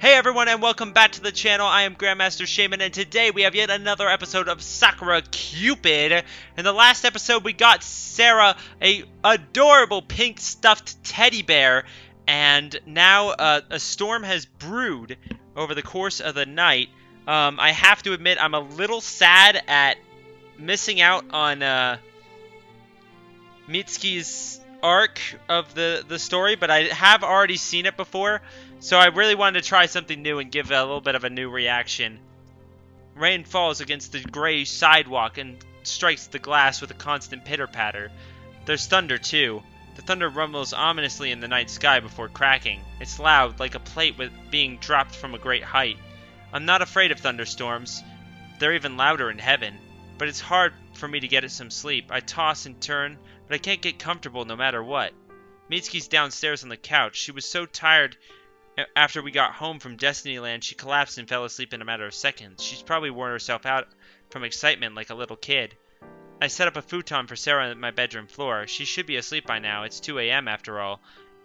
Hey everyone, and welcome back to the channel. I am Grandmaster Shaymin, and today we have yet another episode of Sakura Cupid. In the last episode, we got Sarah a adorable pink stuffed teddy bear, and now a storm has brewed over the course of the night. I have to admit, I'm a little sad at missing out on Mitsuki's arc of the story, but I have already seen it before. So I really wanted to try something new and give a little bit of a new reaction. Rain falls against the gray sidewalk and strikes the glass with a constant pitter-patter. There's thunder, too. The thunder rumbles ominously in the night sky before cracking. It's loud, like a plate being dropped from a great height. I'm not afraid of thunderstorms. They're even louder in heaven. But it's hard for me to get some sleep. I toss and turn, but I can't get comfortable no matter what. Mitsuki's downstairs on the couch. She was so tired. After we got home from Destinyland, she collapsed and fell asleep in a matter of seconds. She's probably worn herself out from excitement like a little kid. I set up a futon for Sarah on my bedroom floor. She should be asleep by now. It's 2 a.m. after all.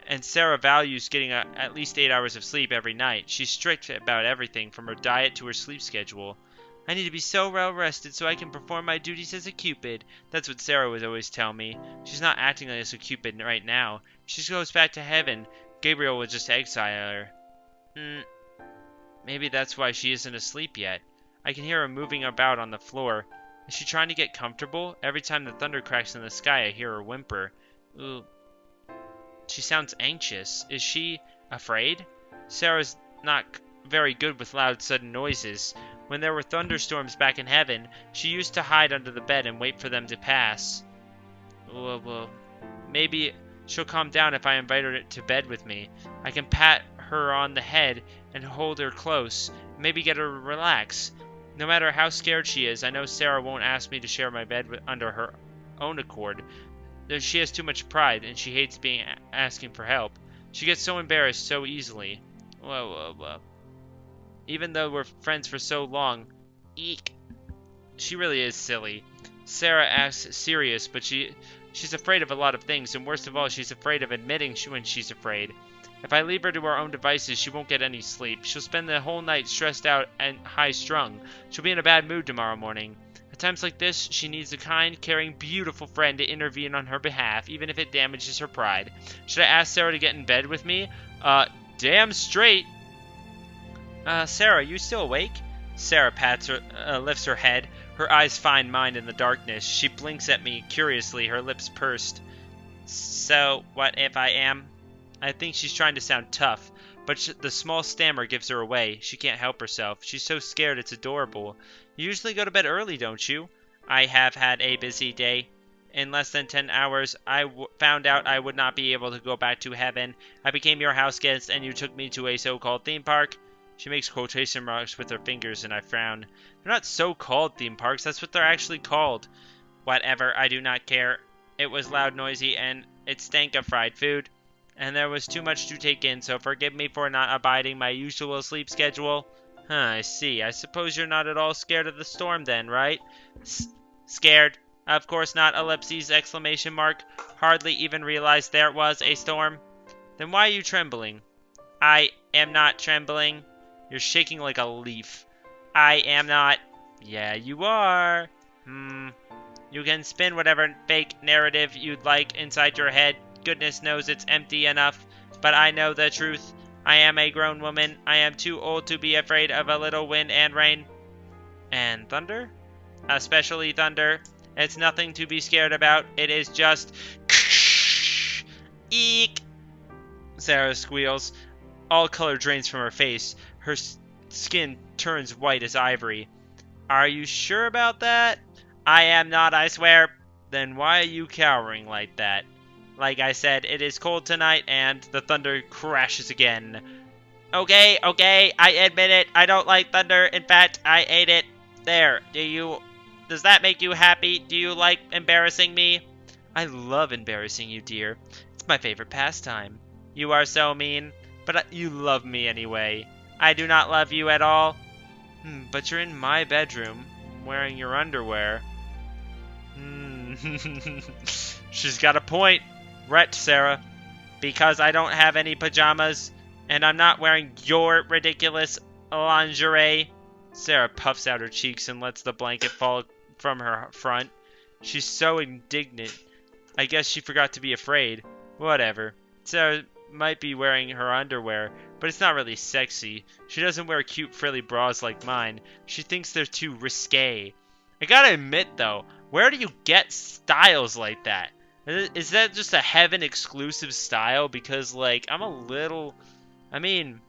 And Sarah values getting at least 8 hours of sleep every night. She's strict about everything, from her diet to her sleep schedule. I need to be so well rested so I can perform my duties as a Cupid. That's what Sarah would always tell me. She's not acting like a Cupid right now. She goes back to heaven. Gabriel will just exile her. Maybe that's why she isn't asleep yet. I can hear her moving about on the floor. Is she trying to get comfortable? Every time the thunder cracks in the sky, I hear her whimper. Ooh. She sounds anxious. Is she afraid? Sarah's not very good with loud, sudden noises. When there were thunderstorms back in heaven, she used to hide under the bed and wait for them to pass. Well, maybe she'll calm down if I invite her to bed with me. I can pat her on the head and hold her close, maybe get her to relax. No matter how scared she is, I know Sarah won't ask me to share my bed under her own accord. She has too much pride, and she hates asking for help. She gets so embarrassed so easily. Whoa. Even though we're friends for so long, eek. She really is silly. Sarah acts serious, but she's afraid of a lot of things, and worst of all, she's afraid of admitting when she's afraid. If I leave her to her own devices, she won't get any sleep. She'll spend the whole night stressed out and high-strung. She'll be in a bad mood tomorrow morning. At times like this, she needs a kind, caring, beautiful friend to intervene on her behalf, even if it damages her pride. Should I ask Sarah to get in bed with me? Damn straight. Sarah, you still awake? Sarah lifts her head. Her eyes find mine in the darkness. She blinks at me curiously, her lips pursed. So, what if I am? I think she's trying to sound tough, but the small stammer gives her away. She can't help herself. She's so scared it's adorable. You usually go to bed early, don't you? I have had a busy day. In less than 10 hours, I found out I would not be able to go back to heaven. I became your house guest, and you took me to a so-called theme park. She makes quotation marks with her fingers, and I frown. They're not so-called theme parks. That's what they're actually called. Whatever, I do not care. It was loud, noisy, and it stank of fried food. And there was too much to take in, so forgive me for not abiding my usual sleep schedule. I see. I suppose you're not at all scared of the storm then, right? Scared? Of course not, ellipses, exclamation mark. Hardly even realized there was a storm. Then why are you trembling? I am not trembling. You're shaking like a leaf. I am not. Yeah, you are. You can spin whatever fake narrative you'd like inside your head. Goodness knows it's empty enough. But I know the truth. I am a grown woman. I am too old to be afraid of a little wind and rain. And thunder? Especially thunder. It's nothing to be scared about. It is just... Eek! Sarah squeals. All color drains from her face. Her skin turns white as ivory. Are you sure about that? I am not, I swear. Then why are you cowering like that? Like I said, it is cold tonight, and the thunder crashes again. Okay, I admit it. I don't like thunder. In fact, I hate it. There, does that make you happy? Do you like embarrassing me? I love embarrassing you, dear. It's my favorite pastime. You are so mean, but you love me anyway. I do not love you at all. But you're in my bedroom, wearing your underwear. She's got a point. Right, Sarah. Because I don't have any pajamas. And I'm not wearing your ridiculous lingerie. Sarah puffs out her cheeks and lets the blanket fall from her front. She's so indignant. I guess she forgot to be afraid. Whatever. Sarah might be wearing her underwear, but it's not really sexy. She doesn't wear cute frilly bras like mine. She thinks they're too risque. I gotta admit though, where do you get styles like that? Is that just a heaven exclusive style? Because like, I mean,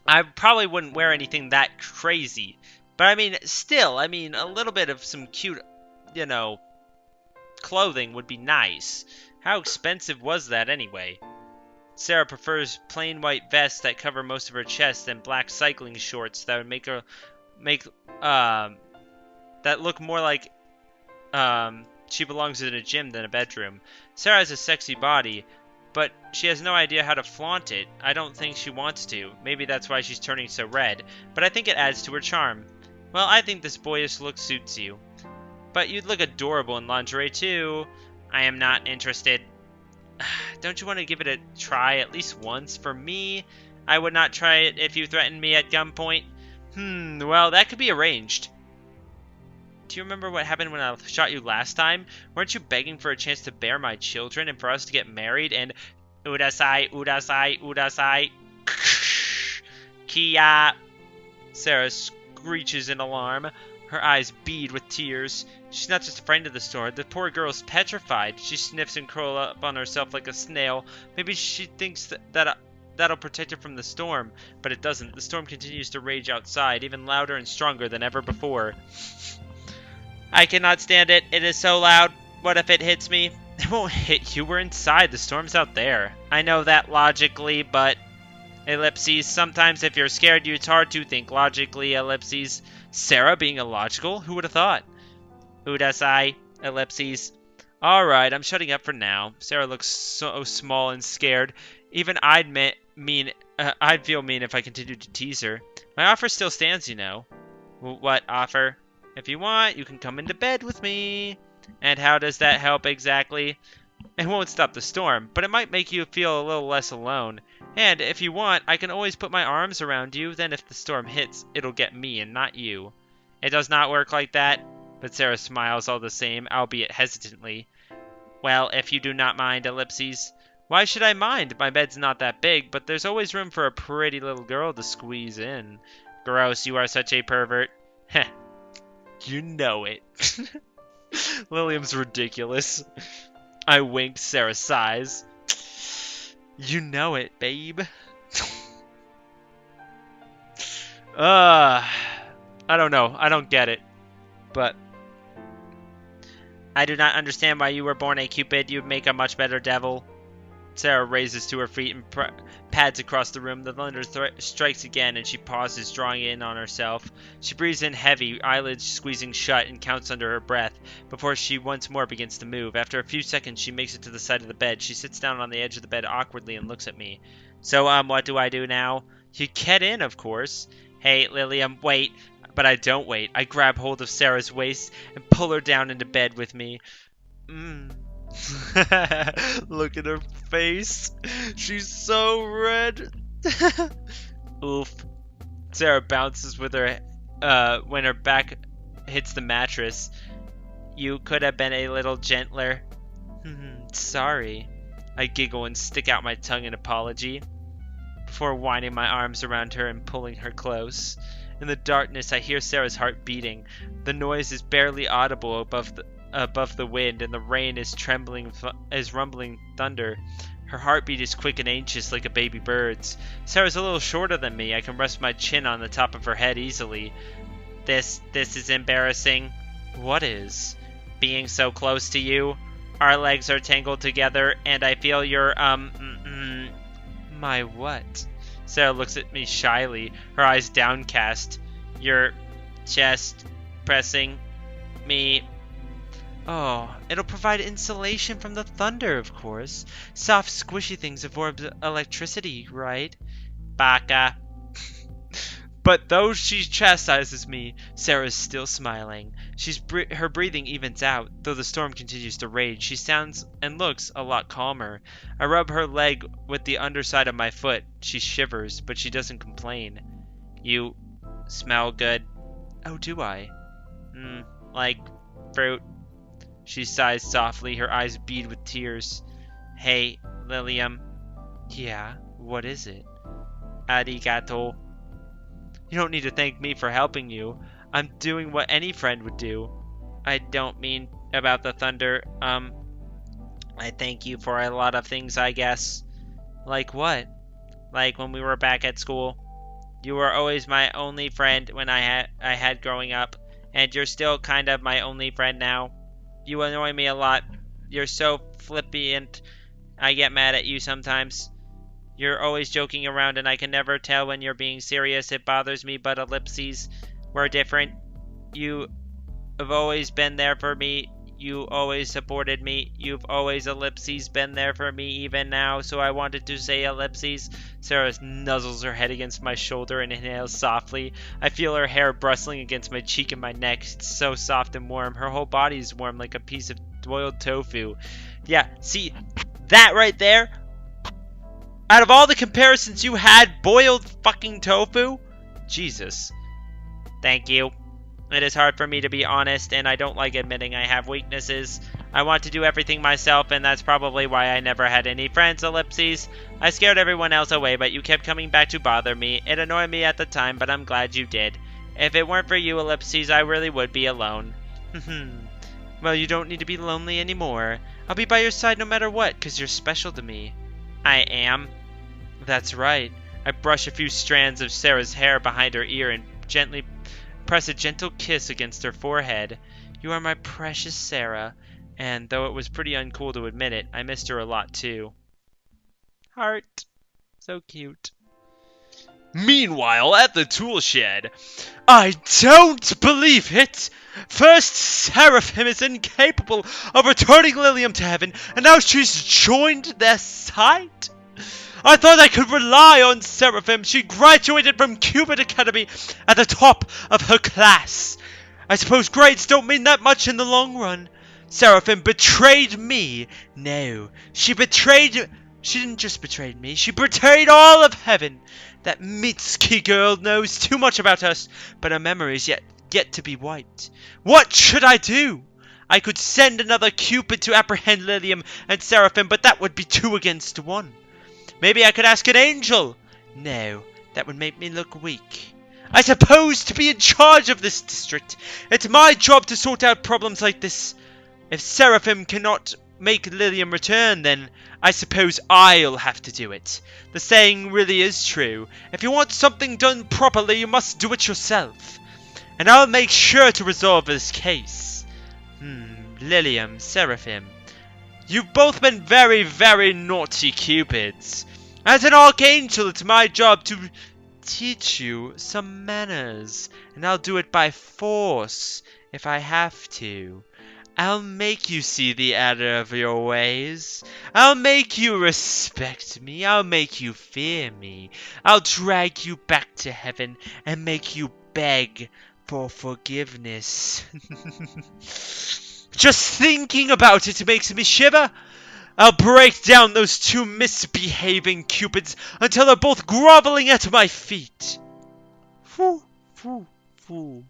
I probably wouldn't wear anything that crazy. But I mean, still, I mean, a little bit of some cute, you know, clothing would be nice. How expensive was that anyway? Sarah prefers plain white vests that cover most of her chest and black cycling shorts that would that look more like she belongs in a gym than a bedroom. Sarah has a sexy body, but she has no idea how to flaunt it. I don't think she wants to. Maybe that's why she's turning so red, but I think it adds to her charm. Well, I think this boyish look suits you. But you'd look adorable in lingerie too. I am not interested. Don't you want to give it a try at least once? For me, I would not try it if you threatened me at gunpoint. Well, that could be arranged. Do you remember what happened when I shot you last time? Weren't you begging for a chance to bear my children and for us to get married and... Udasai, udasai, udasai. Kia. Sarah screeches in alarm. Her eyes bead with tears. She's not just afraid of the storm. The poor girl's petrified. She sniffs and curls up on herself like a snail. Maybe she thinks that'll protect her from the storm, but it doesn't. The storm continues to rage outside, even louder and stronger than ever before. I cannot stand it. It is so loud. What if it hits me? It won't hit you. We're inside. The storm's out there. I know that logically, but... Ellipses. Sometimes if you're scared, it's hard to think logically. Ellipses. Sarah being illogical? Who would have thought? Udasai. Ellipses. Alright, I'm shutting up for now. Sarah looks so small and scared. Even I'd feel mean if I continued to tease her. My offer still stands, you know. What offer? If you want, you can come into bed with me. And how does that help exactly? It won't stop the storm, but it might make you feel a little less alone. And if you want, I can always put my arms around you. Then if the storm hits, it'll get me and not you. It does not work like that. But Sarah smiles all the same, albeit hesitantly. Well, if you do not mind, Ellipses. Why should I mind? My bed's not that big, but there's always room for a pretty little girl to squeeze in. Gross, you are such a pervert. Heh. You know it. Lilium's ridiculous. I winked. Sarah sighs. You know it, babe. I don't know. I don't get it. But I do not understand why you were born a Cupid. You'd make a much better devil. Sarah raises to her feet and pads across the room. The thunder strikes again, and she pauses, drawing in on herself. She breathes in heavy, eyelids squeezing shut, and counts under her breath before she once more begins to move. After a few seconds, she makes it to the side of the bed. She sits down on the edge of the bed awkwardly and looks at me. So, what do I do now? You get in, of course. Hey, Lilium, wait. But I don't wait. I grab hold of Sarah's waist and pull her down into bed with me. Look at her face. She's so red. Oof. Sarah bounces with her when her back hits the mattress. You could have been a little gentler. Sorry. I giggle and stick out my tongue in apology before winding my arms around her and pulling her close. In the darkness, I hear Sarah's heart beating. The noise is barely audible above the wind, and the rain is rumbling thunder. Her heartbeat is quick and anxious like a baby bird's. Sarah's a little shorter than me. I can rest my chin on the top of her head easily. This is embarrassing. What is? Being so close to you. Our legs are tangled together, and I feel your, My what? Sarah looks at me shyly, her eyes downcast. Your chest pressing me. Oh, it'll provide insulation from the thunder, of course. Soft, squishy things absorb electricity, right? Baka. But though she chastises me, Sarah's still smiling. Her breathing evens out, though the storm continues to rage. She sounds and looks a lot calmer. I rub her leg with the underside of my foot. She shivers, but she doesn't complain. You smell good. Oh, do I? Like fruit. She sighs softly, her eyes bead with tears. Hey, Lilium. Yeah, what is it? Arigato. You don't need to thank me for helping you. I'm doing what any friend would do. I don't mean about the thunder. I thank you for a lot of things, I guess. Like what? Like when we were back at school. You were always my only friend when I had growing up, and you're still kind of my only friend now. You annoy me a lot. You're so flippant. I get mad at you sometimes. You're always joking around and I can never tell when you're being serious. It bothers me, but ellipses, we're different. You have always been there for me. You always supported me. You've always ellipses been there for me even now, so I wanted to say ellipses. Sarah nuzzles her head against my shoulder and inhales softly. I feel her hair bristling against my cheek and my neck. It's so soft and warm. Her whole body is warm like a piece of boiled tofu. Yeah, see, that right there? Out of all the comparisons you had, boiled fucking tofu? Jesus. Thank you. It is hard for me to be honest, and I don't like admitting I have weaknesses. I want to do everything myself, and that's probably why I never had any friends, ellipses. I scared everyone else away, but you kept coming back to bother me. It annoyed me at the time, but I'm glad you did. If it weren't for you, ellipses, I really would be alone. Well, you don't need to be lonely anymore. I'll be by your side no matter what, 'cause you're special to me. I am. That's right. I brush a few strands of Sarah's hair behind her ear and gently press a gentle kiss against her forehead. You are my precious Sarah, and though it was pretty uncool to admit it, I missed her a lot too. Heart. So cute. Meanwhile, at the tool shed, I don't believe it! First, Seraphim is incapable of returning Lilium to heaven, and now she's joined their side? I thought I could rely on Seraphim. She graduated from Cupid Academy at the top of her class. I suppose grades don't mean that much in the long run. Seraphim betrayed me. No, she didn't just betray me. She betrayed all of heaven. That Mitsuki girl knows too much about us, but her memory is yet to be wiped. What should I do? I could send another Cupid to apprehend Lilium and Seraphim, but that would be 2 against 1. Maybe I could ask an angel. No, that would make me look weak. I suppose to be in charge of this district, it's my job to sort out problems like this. If Seraphim cannot make Lilium return, then I suppose I'll have to do it. The saying really is true. If you want something done properly, you must do it yourself. And I'll make sure to resolve this case. Lilium, Seraphim. You've both been very, very naughty Cupids. As an archangel, it's my job to teach you some manners. And I'll do it by force, if I have to. I'll make you see the error of your ways. I'll make you respect me. I'll make you fear me. I'll drag you back to heaven and make you beg for forgiveness. Just thinking about it makes me shiver. I'll break down those 2 misbehaving Cupids until they're both groveling at my feet. Foo, foo, foo.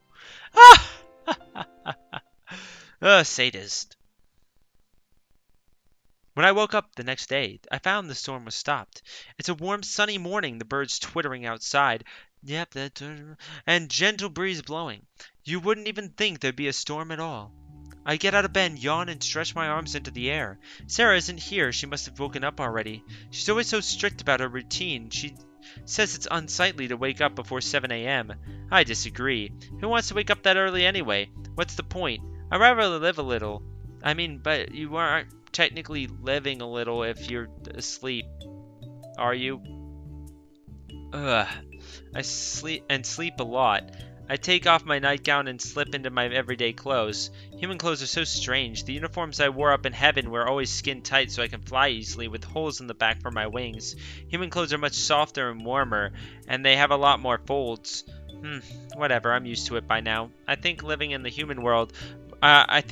Sadist. When I woke up the next day, I found the storm was stopped. It's a warm, sunny morning, the birds twittering outside. Yep, and gentle breeze blowing. You wouldn't even think there'd be a storm at all. I get out of bed, yawn, and stretch my arms into the air. Sarah isn't here. She must have woken up already. She's always so strict about her routine. She says it's unsightly to wake up before 7 a.m. I disagree. Who wants to wake up that early anyway? What's the point? I'd rather live a little. I mean, but you aren't technically living a little if you're asleep. Are you? Ugh. I sleep a lot. I take off my nightgown and slip into my everyday clothes. Human clothes are so strange. The uniforms I wore up in heaven were always skin tight so I can fly easily with holes in the back for my wings. Human clothes are much softer and warmer, and they have a lot more folds. Whatever, I'm used to it by now. I think living in the human world, I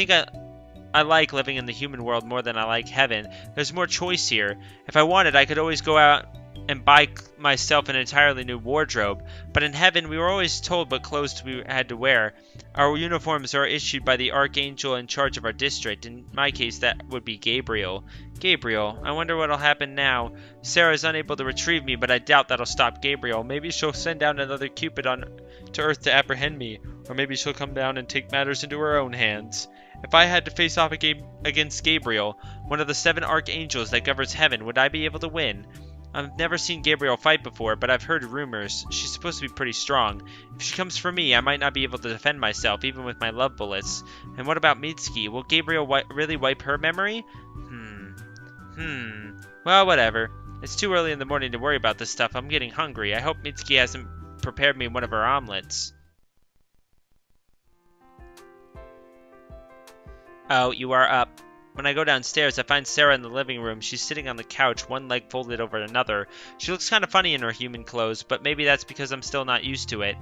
like living in the human world more than I like heaven. There's more choice here. If I wanted, I could always go out and buy myself an entirely new wardrobe. But in heaven, we were always told what clothes we had to wear. Our uniforms are issued by the archangel in charge of our district. In my case, that would be Gabriel. Gabriel, I wonder what'll happen now. Sarah is unable to retrieve me, but I doubt that'll stop Gabriel. Maybe she'll send down another Cupid to Earth to apprehend me. Or maybe she'll come down and take matters into her own hands. If I had to face off against Gabriel, one of the 7 archangels that governs heaven, would I be able to win? I've never seen Gabriel fight before, but I've heard rumors. She's supposed to be pretty strong. If she comes for me, I might not be able to defend myself, even with my love bullets. And what about Mitsuki? Will Gabriel really wipe her memory? Well, whatever. It's too early in the morning to worry about this stuff. I'm getting hungry. I hope Mitsuki hasn't prepared me one of her omelets. Oh, you are up. When I go downstairs, I find Sarah in the living room. She's sitting on the couch, one leg folded over another. She looks kind of funny in her human clothes, but maybe that's because I'm still not used to it.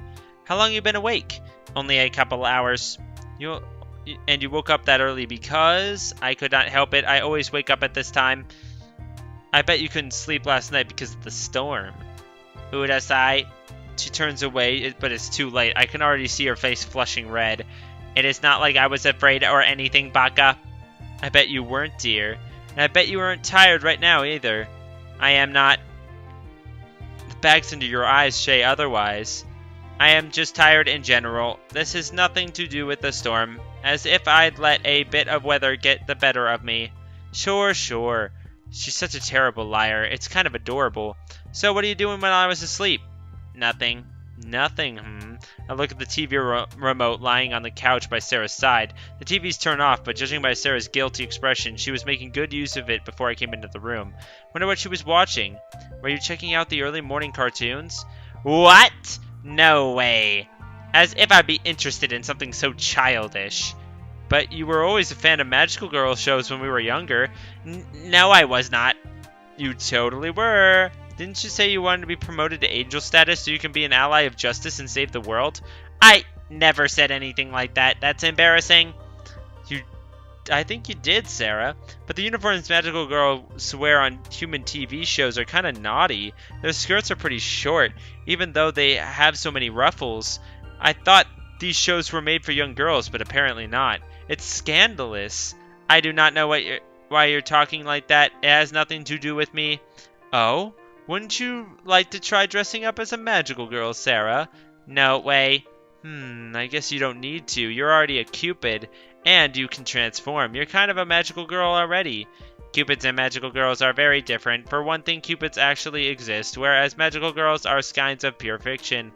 How long you been awake? Only a couple hours. And you woke up that early because? I could not help it. I always wake up at this time. I bet you couldn't sleep last night because of the storm. Udasai. She turns away, but it's too late. I can already see her face flushing red. It is not like I was afraid or anything, Baka. I bet you weren't, dear. And I bet you aren't tired right now, either. I am not. The bag's under your eyes say otherwise. I am just tired in general. This has nothing to do with the storm. As if I'd let a bit of weather get the better of me. Sure. She's such a terrible liar. It's kind of adorable. So what are you doing when I was asleep? Nothing. I look at the TV remote lying on the couch by Sarah's side. The TV's turned off, but judging by Sarah's guilty expression, she was making good use of it before I came into the room. Wonder what she was watching. Were you checking out the early morning cartoons? What? No way. As if I'd be interested in something so childish. But you were always a fan of magical girl shows when we were younger. No, I was not. You totally were. Didn't you say you wanted to be promoted to angel status so you can be an ally of justice and save the world? I never said anything like that. That's embarrassing. I think you did, Sarah. But the uniforms magical girls wear on human TV shows are kind of naughty. Their skirts are pretty short, even though they have so many ruffles. I thought these shows were made for young girls, but apparently not. It's scandalous. I do not know why you're talking like that. It has nothing to do with me. Oh? Wouldn't you like to try dressing up as a magical girl, Sarah? No way. I guess you don't need to. You're already a Cupid, and you can transform. You're kind of a magical girl already. Cupids and magical girls are very different. For one thing, Cupids actually exist, whereas magical girls are kinds of pure fiction.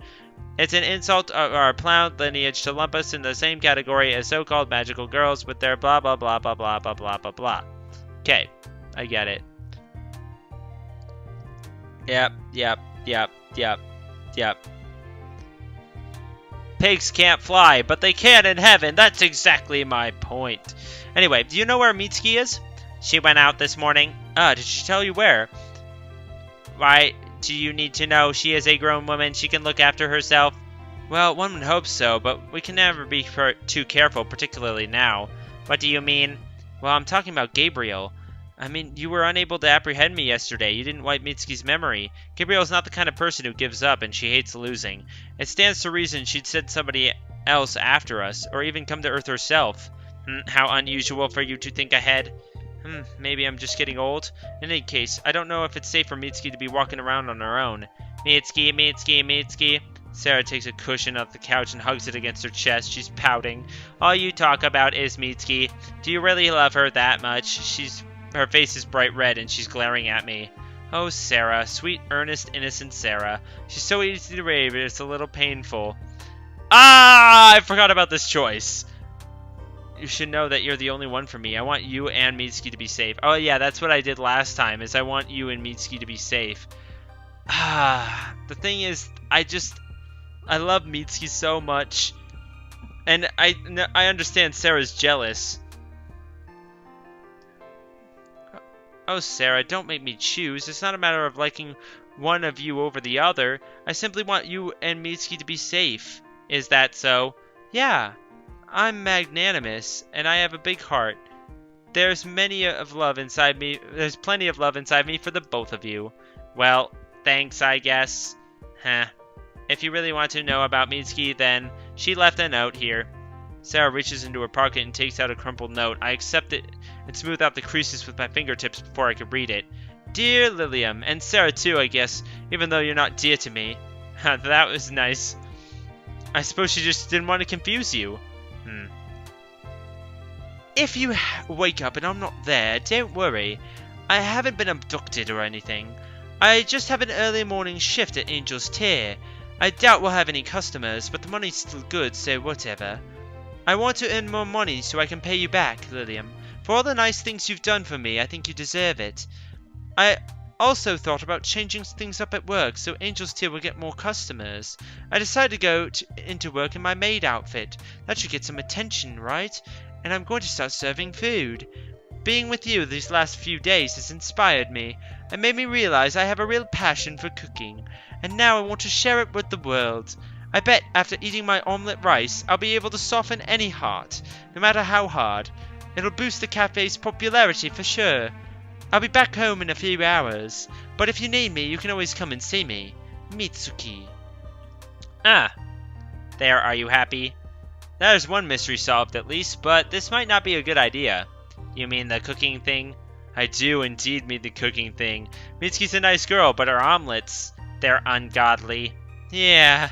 It's an insult of our proud lineage to lump us in the same category as so-called magical girls with their blah blah blah blah blah blah blah blah blah. Okay, I get it. Yep. Pigs can't fly, but they can in heaven. That's exactly my point. Anyway, do you know where Mitsuki is? She went out this morning. Did she tell you where? Why do you need to know? She is a grown woman. She can look after herself. Well, one would hope so, but we can never be too careful, particularly now. What do you mean? Well, I'm talking about Gabriel. I mean, you were unable to apprehend me yesterday. You didn't wipe Mitsuki's memory. Gabriel's not the kind of person who gives up, and she hates losing. It stands to reason she'd send somebody else after us, or even come to Earth herself. How unusual for you to think ahead. Maybe I'm just getting old. In any case, I don't know if it's safe for Mitsuki to be walking around on her own. Mitsuki. Sarah takes a cushion off the couch and hugs it against her chest. She's pouting. All you talk about is Mitsuki. Do you really love her that much? Her face is bright red and she's glaring at me. Oh, Sarah. Sweet, earnest, innocent Sarah. She's so easy to read, but it's a little painful. I forgot about this choice. You should know that you're the only one for me. I want you and Mitsuki to be safe. Oh, yeah, that's what I did last time, is I want you and Mitsuki to be safe. The thing is, I love Mitsuki so much. And I understand Sarah's jealous. Oh, Sarah, don't make me choose. It's not a matter of liking one of you over the other. I simply want you and Mitsuki to be safe. Is that so? Yeah. I'm magnanimous, and I have a big heart. There's plenty of love inside me for the both of you. Well, thanks, I guess. Huh. If you really want to know about Mitsuki, then she left a note here. Sarah reaches into her pocket and takes out a crumpled note. I accept it and smooth out the creases with my fingertips before I could read it. Dear Lilium, and Sarah too, I guess, even though you're not dear to me. That was nice. I suppose she just didn't want to confuse you. If you wake up and I'm not there, don't worry. I haven't been abducted or anything. I just have an early morning shift at Angel's Tier. I doubt we'll have any customers, but the money's still good, so whatever. I want to earn more money so I can pay you back, Lilium. For all the nice things you've done for me, I think you deserve it. I also thought about changing things up at work so Angel's Tier will get more customers. I decided to go into work in my maid outfit. That should get some attention, right? And I'm going to start serving food. Being with you these last few days has inspired me and made me realize I have a real passion for cooking, and now I want to share it with the world. I bet after eating my omelette rice, I'll be able to soften any heart, no matter how hard. It'll boost the cafe's popularity for sure. I'll be back home in a few hours, but if you need me, you can always come and see me. Mitsuki. Ah. There, are you happy? There's one mystery solved at least, but this might not be a good idea. You mean the cooking thing? I do indeed mean the cooking thing. Mitsuki's a nice girl, but her omelets, they're ungodly. Yeah,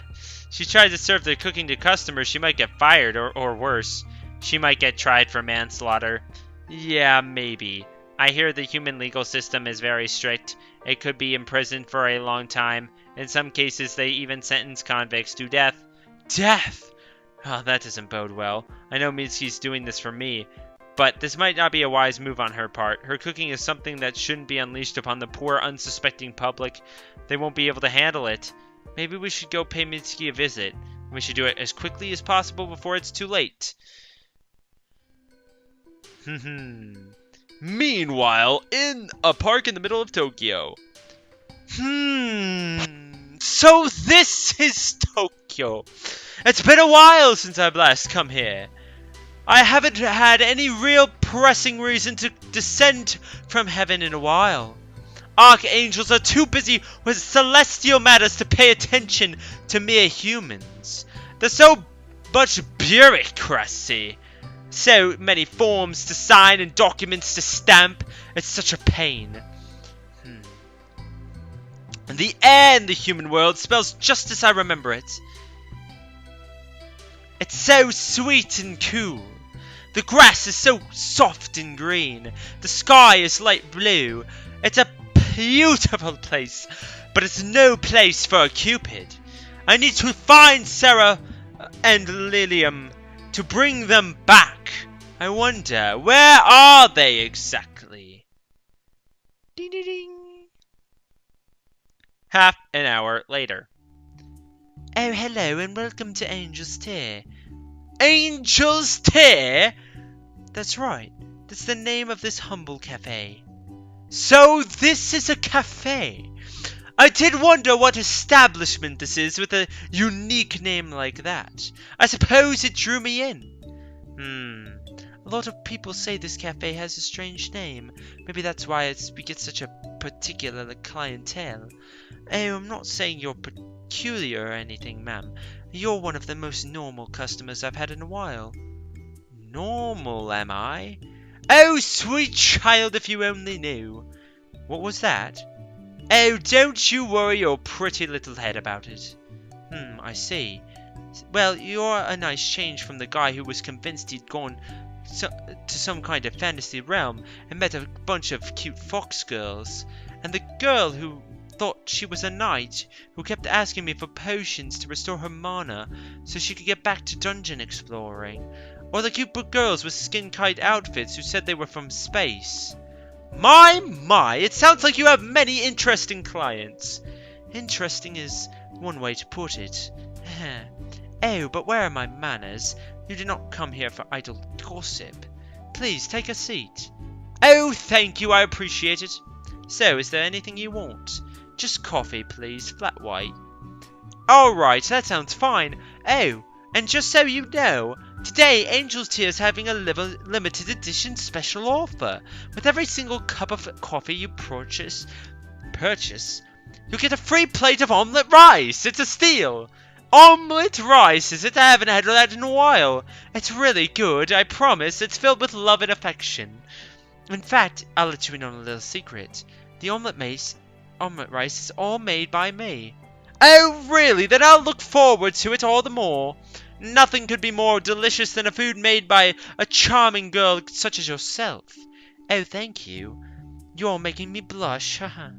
she tries to serve the cooking to customers, she might get fired, or worse. She might get tried for manslaughter. Yeah, maybe. I hear the human legal system is very strict. It could be imprisoned for a long time. In some cases, they even sentence convicts to death. Death! Oh, that doesn't bode well. I know Mitsuki's doing this for me, but this might not be a wise move on her part. Her cooking is something that shouldn't be unleashed upon the poor, unsuspecting public. They won't be able to handle it. Maybe we should go pay Mitsuki a visit. We should do it as quickly as possible before it's too late. Meanwhile, in a park in the middle of Tokyo. So this is Tokyo. It's been a while since I've last come here. I haven't had any real pressing reason to descend from heaven in a while. Archangels are too busy with celestial matters to pay attention to mere humans. There's so much bureaucracy. So many forms to sign and documents to stamp. It's such a pain. And the air in the human world smells just as I remember it. It's so sweet and cool. The grass is so soft and green. The sky is light blue. It's a beautiful place, but it's no place for a Cupid. I need to find Sarah and Lilium to bring them back. I wonder, where are they exactly? Ding ding ding. Half an hour later. Oh, hello and welcome to Angel's Tier. Angel's Tier? That's right. That's the name of this humble cafe. So this is a cafe. I did wonder what establishment this is with a unique name like that. I suppose it drew me in. A lot of people say this cafe has a strange name. Maybe that's why we get such a particular clientele. Oh, I'm not saying you're peculiar or anything, ma'am. You're one of the most normal customers I've had in a while. Normal, am I? Oh, sweet child, if you only knew. What was that? Oh, don't you worry your pretty little head about it. I see. Well, you're a nice change from the guy who was convinced he'd gone to some kind of fantasy realm and met a bunch of cute fox girls. And the girl who thought she was a knight, who kept asking me for potions to restore her mana so she could get back to dungeon exploring. Or the cute girls with skin kite outfits who said they were from space. My, it sounds like you have many interesting clients. Interesting is one way to put it. Oh, but where are my manners? You did not come here for idle gossip. Please, take a seat. Oh, thank you, I appreciate it. So, is there anything you want? Just coffee, please, flat white. Alright, that sounds fine. Oh, and just so you know, today Angel's Tea is having a limited edition special offer. With every single cup of coffee you purchase, you get a free plate of omelette rice. It's a steal. Omelette rice, is it? I haven't had that in a while. It's really good, I promise. It's filled with love and affection. In fact, I'll let you in on a little secret. The omelette rice is all made by me. Oh, really? Then I'll look forward to it all the more. Nothing could be more delicious than a food made by a charming girl such as yourself. Oh, thank you. You're making me blush, haha.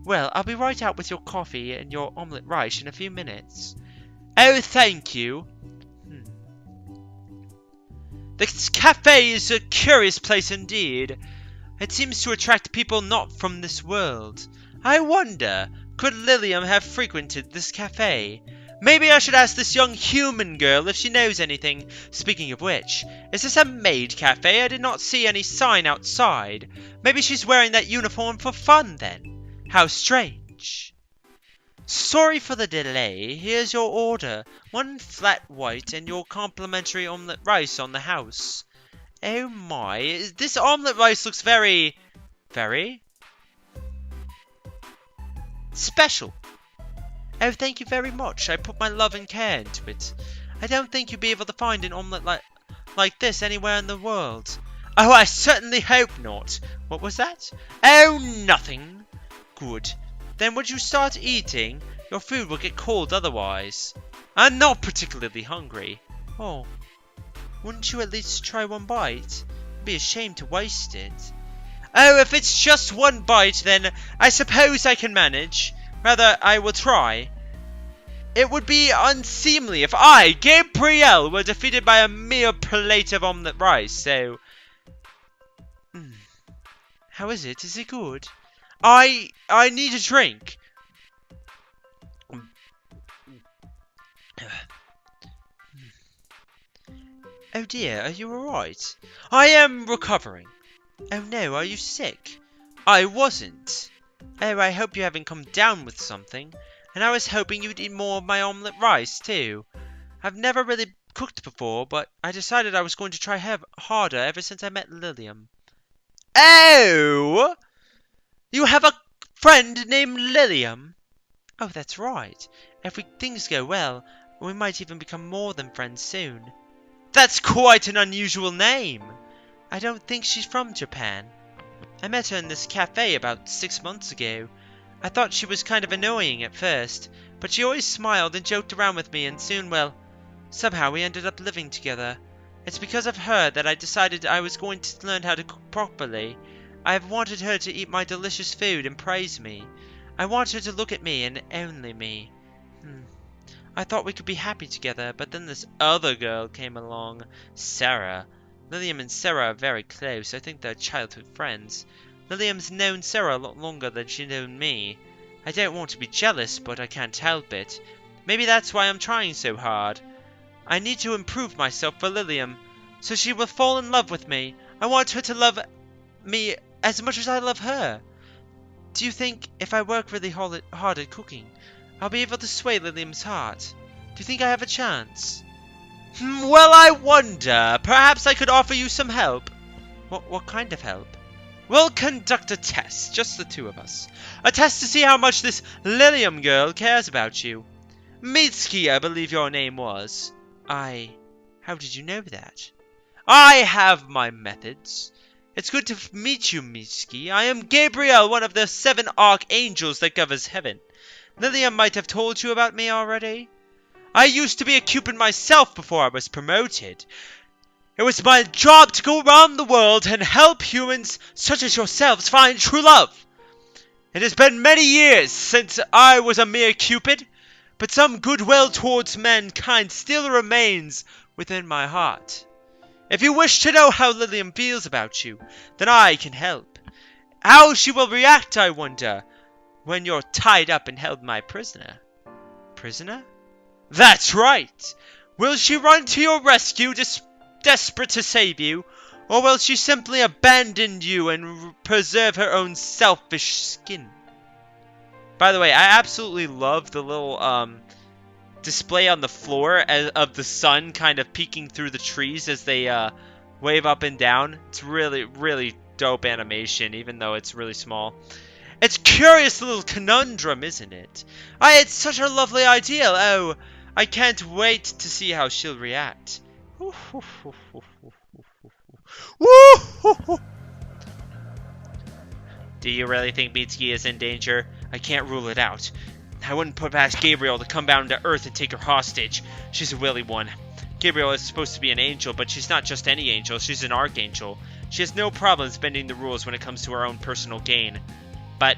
Well, I'll be right out with your coffee and your omelette rice in a few minutes. Oh, thank you. This cafe is a curious place indeed. It seems to attract people not from this world. I wonder, could Lilium have frequented this cafe? Maybe I should ask this young human girl if she knows anything. Speaking of which, is this a maid cafe? I did not see any sign outside. Maybe she's wearing that uniform for fun then. How strange. Sorry for the delay. Here's your order. 1 flat white and your complimentary omelette rice on the house. Oh my, this omelette rice looks very special. Oh, thank you very much. I put my love and care into it. I don't think you'll be able to find an omelette like this anywhere in the world. Oh, I certainly hope not. What was that? Oh, nothing. Good. Then would you start eating? Your food will get cold otherwise. I'm not particularly hungry. Oh, wouldn't you at least try one bite? It'd be a shame to waste it. Oh, if it's just one bite, then I suppose I can manage. Rather, I will try. It would be unseemly if I, Gabriel, were defeated by a mere plate of omelette rice, so... How is it? Is it good? I need a drink. Oh dear, are you alright? I am recovering. Oh no, are you sick? I wasn't. Oh, I hope you haven't come down with something. And I was hoping you'd eat more of my omelette rice too. I've never really cooked before, but I decided I was going to try harder ever since I met Lilium. Oh! You have a friend named Lilium? Oh, that's right. If things go well, we might even become more than friends soon. That's quite an unusual name. I don't think she's from Japan. I met her in this cafe about 6 months ago. I thought she was kind of annoying at first, but she always smiled and joked around with me, and soon, well, somehow we ended up living together. It's because of her that I decided I was going to learn how to cook properly. I have wanted her to eat my delicious food and praise me. I want her to look at me and only me. I thought we could be happy together, but then this other girl came along, Sarah. Lilium and Sarah are very close. I think they're childhood friends. Lilium's known Sarah a lot longer than she's known me. I don't want to be jealous, but I can't help it. Maybe that's why I'm trying so hard. I need to improve myself for Lilium, so she will fall in love with me. I want her to love me as much as I love her. Do you think if I work really hard at cooking, I'll be able to sway Lilium's heart? Do you think I have a chance? Well, I wonder. Perhaps I could offer you some help. What kind of help? We'll conduct a test, just the two of us. A test to see how much this Lilium girl cares about you. Mitsuki, I believe your name was. How did you know that? I have my methods. It's good to meet you, Mitsuki. I am Gabriel, one of the 7 archangels that governs heaven. Lilium might have told you about me already. I used to be a Cupid myself before I was promoted. It was my job to go around the world and help humans such as yourselves find true love. It has been many years since I was a mere Cupid, but some goodwill towards mankind still remains within my heart. If you wish to know how Lilium feels about you, then I can help. How she will react, I wonder, when you're tied up and held my prisoner. Prisoner? That's right! Will she run to your rescue, desperate to save you, or will she simply abandon you and preserve her own selfish skin? By the way, I absolutely love the little display on the floor of the sun kind of peeking through the trees as they wave up and down. It's really, really dope animation, even though it's really small. It's a curious little conundrum, isn't it? I had such a lovely idea. Oh, I can't wait to see how she'll react. Do you really think Mitsuki is in danger? I can't rule it out. I wouldn't put past Gabriel to come down to Earth and take her hostage. She's a willy one. Gabriel is supposed to be an angel, but she's not just any angel. She's an archangel. She has no problems bending the rules when it comes to her own personal gain. But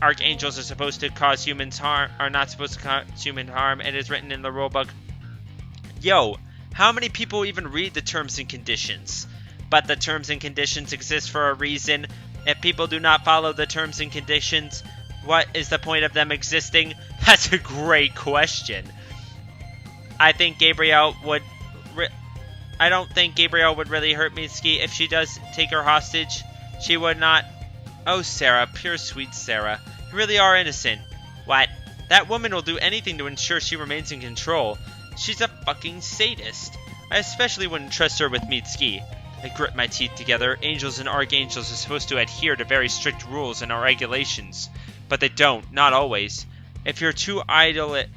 archangels are supposed to cause humans harm, are not supposed to cause human harm. It is written in the rulebook. Yo, how many people even read the terms and conditions? But the terms and conditions exist for a reason. If people do not follow the terms and conditions, what is the point of them existing? That's a great question. I think Gabriel would... I don't think Gabriel would really hurt Mitsuki if she does take her hostage. She would not... Oh, Sarah, pure sweet Sarah. You really are innocent. What? That woman will do anything to ensure she remains in control. She's a fucking sadist. I especially wouldn't trust her with Mitsuki. I grit my teeth together. Angels and archangels are supposed to adhere to very strict rules and regulations. But they don't, not always. If you're too idyllic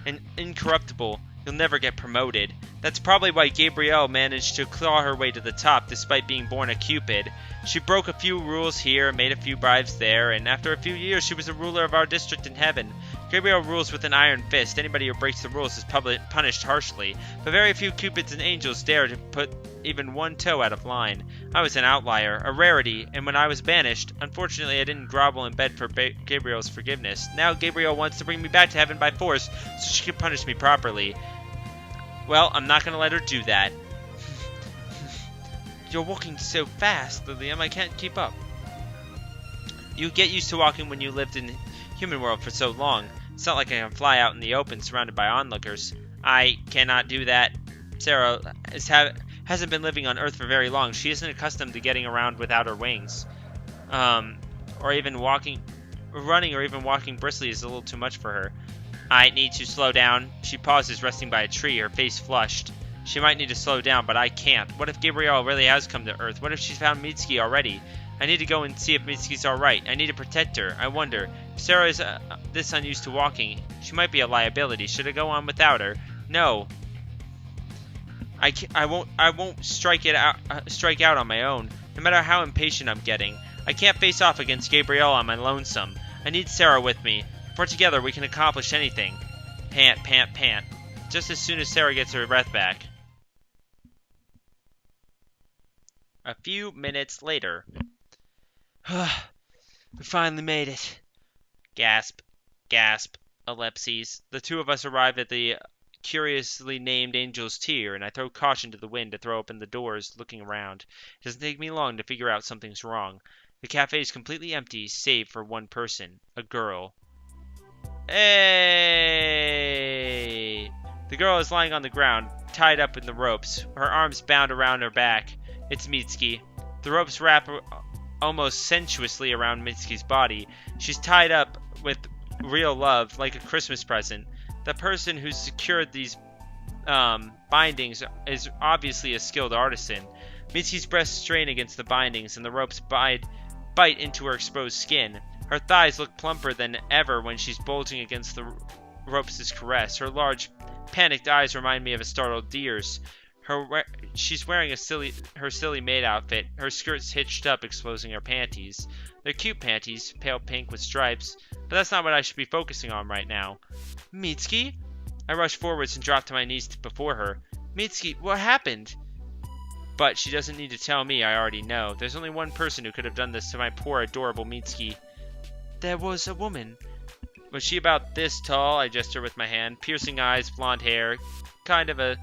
and incorruptible, you'll never get promoted. That's probably why Gabrielle managed to claw her way to the top despite being born a Cupid. She broke a few rules here, made a few bribes there, and after a few years she was a ruler of our district in heaven. Gabriel rules with an iron fist. Anybody who breaks the rules is punished harshly, but very few Cupids and angels dare to put even one toe out of line. I was an outlier, a rarity, and when I was banished, unfortunately I didn't grovel in bed for Gabriel's forgiveness. Now Gabriel wants to bring me back to heaven by force so she can punish me properly. Well, I'm not going to let her do that. You're walking so fast, Lilium, I can't keep up. You get used to walking when you lived in the human world for so long. It's not like I can fly out in the open surrounded by onlookers. I cannot do that. Sarah hasn't been living on Earth for very long. She isn't accustomed to getting around without her wings. Or even running or even walking briskly is a little too much for her. I need to slow down. She pauses, resting by a tree, her face flushed. She might need to slow down, but I can't. What if Gabrielle really has come to Earth? What if she's found Mitsuki already? I need to go and see if Mitsuki's alright. I need to protect her. I wonder, if Sarah is this unused to walking, she might be a liability. Should I go on without her? No. I won't strike out on my own, no matter how impatient I'm getting. I can't face off against Gabrielle on my lonesome. I need Sarah with me. For together we can accomplish anything. Pant, pant, pant. Just as soon as Sarah gets her breath back. A few minutes later. We finally made it. Gasp, gasp, ellipses. The two of us arrive at the curiously named Angel's Tier, and I throw caution to the wind to throw open the doors, looking around. It doesn't take me long to figure out something's wrong. The cafe is completely empty, save for one person, a girl. Hey! The girl is lying on the ground, tied up in the ropes, her arms bound around her back. It's Mitsuki. The ropes wrap almost sensuously around Mitsuki's body. She's tied up with real love, like a Christmas present. The person who secured these bindings is obviously a skilled artisan. Mitsuki's breasts strain against the bindings, and the ropes bite into her exposed skin. Her thighs look plumper than ever when she's bulging against the ropes' caress. Her large, panicked eyes remind me of a startled deer's. She's wearing her silly maid outfit, her skirts hitched up, exposing her panties. They're cute panties, pale pink with stripes, but that's not what I should be focusing on right now. Mitsuki? I rush forwards and drop to my knees before her. Mitsuki, what happened? But she doesn't need to tell me, I already know. There's only one person who could have done this to my poor, adorable Mitsuki. There was a woman. Was she about this tall? I gesture with my hand. Piercing eyes, blonde hair, kind of a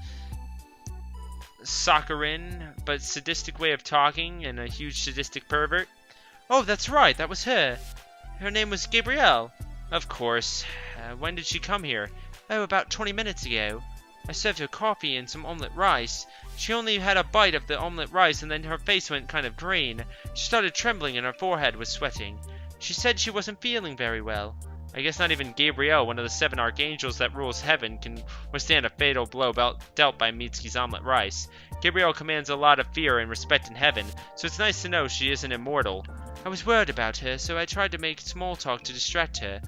saccharine, but sadistic way of talking, and a huge sadistic pervert. Oh, that's right, that was her. Her name was Gabrielle. Of course. When did she come here? Oh, about 20 minutes ago. I served her coffee and some omelette rice. She only had a bite of the omelette rice, and then her face went kind of green. She started trembling and her forehead was sweating. She said she wasn't feeling very well. I guess not even Gabriel, one of the 7 archangels that rules heaven, can withstand a fatal blow dealt by Mitsuki's omelet rice. Gabriel commands a lot of fear and respect in heaven, so it's nice to know she isn't immortal. I was worried about her, so I tried to make small talk to distract her.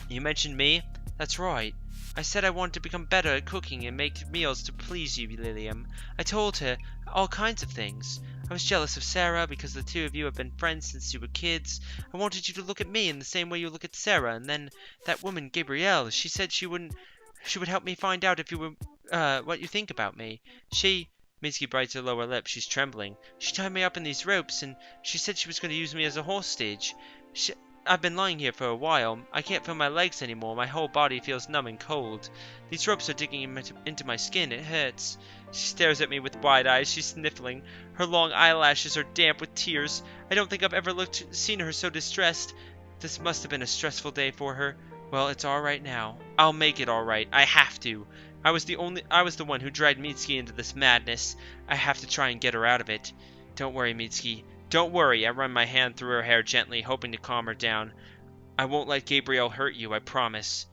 You mentioned me? That's right. I said I wanted to become better at cooking and make meals to please you, Lilium. I told her all kinds of things. I was jealous of Sarah because the two of you have been friends since you were kids. I wanted you to look at me in the same way you look at Sarah, and then that woman, Gabrielle, she said she would help me find out if you were, what you think about me. Mitsuki bites her lower lip. She's trembling. She tied me up in these ropes, and she said she was going to use me as a hostage. I've been lying here for a while. I can't feel my legs anymore. My whole body feels numb and cold. These ropes are digging into my skin. It hurts. She stares at me with wide eyes. She's sniffling. Her long eyelashes are damp with tears. I don't think I've ever seen her so distressed. This must have been a stressful day for her. Well, it's all right now. I'll make it all right. I have to. I was the one who dragged Mitsuki into this madness. I have to try and get her out of it. Don't worry, Mitsuki. Don't worry. I run my hand through her hair gently, hoping to calm her down. I won't let Gabriel hurt you, I promise.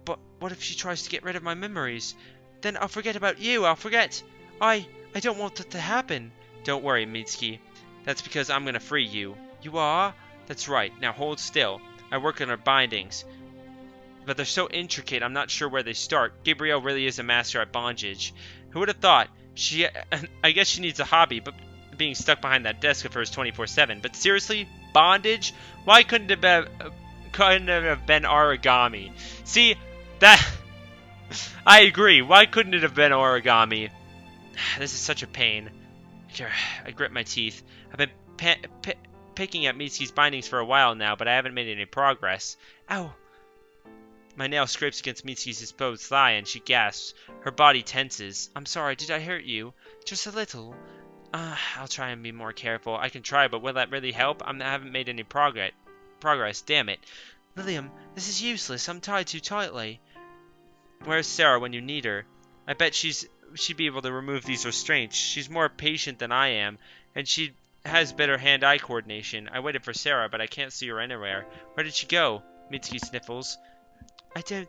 But what if she tries to get rid of my memories? Then I'll forget about you. I'll forget. I don't want that to happen. Don't worry, Mitsuki. That's because I'm gonna free you. You are? That's right. Now hold still. I work on her bindings, but they're so intricate I'm not sure where they start. Gabriel really is a master at bondage. Who would have thought? I guess she needs a hobby, but being stuck behind that desk of hers 24/7. But seriously, bondage? Why couldn't it have been origami? See, that I agree. Why couldn't it have been origami? This is such a pain. I grip my teeth. I've been picking at Mitsuki's bindings for a while now, but I haven't made any progress. Ow! My nail scrapes against Mitsuki's exposed thigh, and she gasps. Her body tenses. I'm sorry, did I hurt you? Just a little. I'll try and be more careful. I can try, but will that really help? I haven't made any progress. Damn it. Lilium, this is useless. I'm tied too tightly. Where's Sarah when you need her? I bet she'd be able to remove these restraints. She's more patient than I am, and she has better hand-eye coordination. I waited for Sarah, but I can't see her anywhere. Where did she go? Mitsuki sniffles. I don't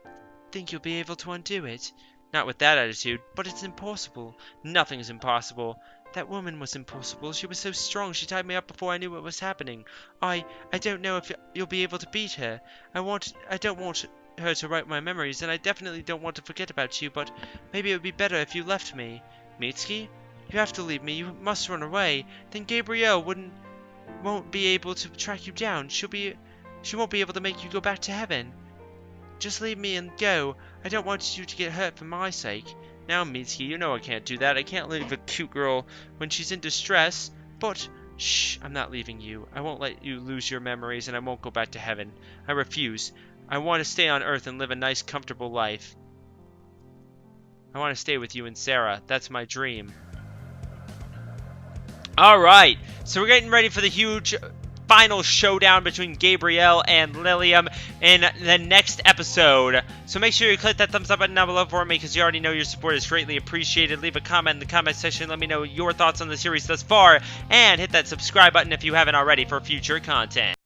think you'll be able to undo it. Not with that attitude, but it's impossible. Nothing is impossible. That woman was impossible. She was so strong. She tied me up before I knew what was happening. I don't know if you'll be able to beat her. I don't want her to write my memories, and I definitely don't want to forget about you, but maybe it would be better if you left me. Mitsuki? You have to leave me. You must run away. Then Gabrielle won't be able to track you down. She won't be able to make you go back to heaven. Just leave me and go. I don't want you to get hurt for my sake. Now, Mitsuki, you know I can't do that. I can't leave a cute girl when she's in distress. But, shh, I'm not leaving you. I won't let you lose your memories, and I won't go back to heaven. I refuse. I want to stay on Earth and live a nice, comfortable life. I want to stay with you and Sarah. That's my dream. Alright, so we're getting ready for the huge final showdown between Gabriel and Lilium in the next episode. So make sure you click that thumbs up button down below for me, because you already know your support is greatly appreciated. Leave a comment in the comment section. Let me know your thoughts on the series thus far, and hit that subscribe button if you haven't already for future content.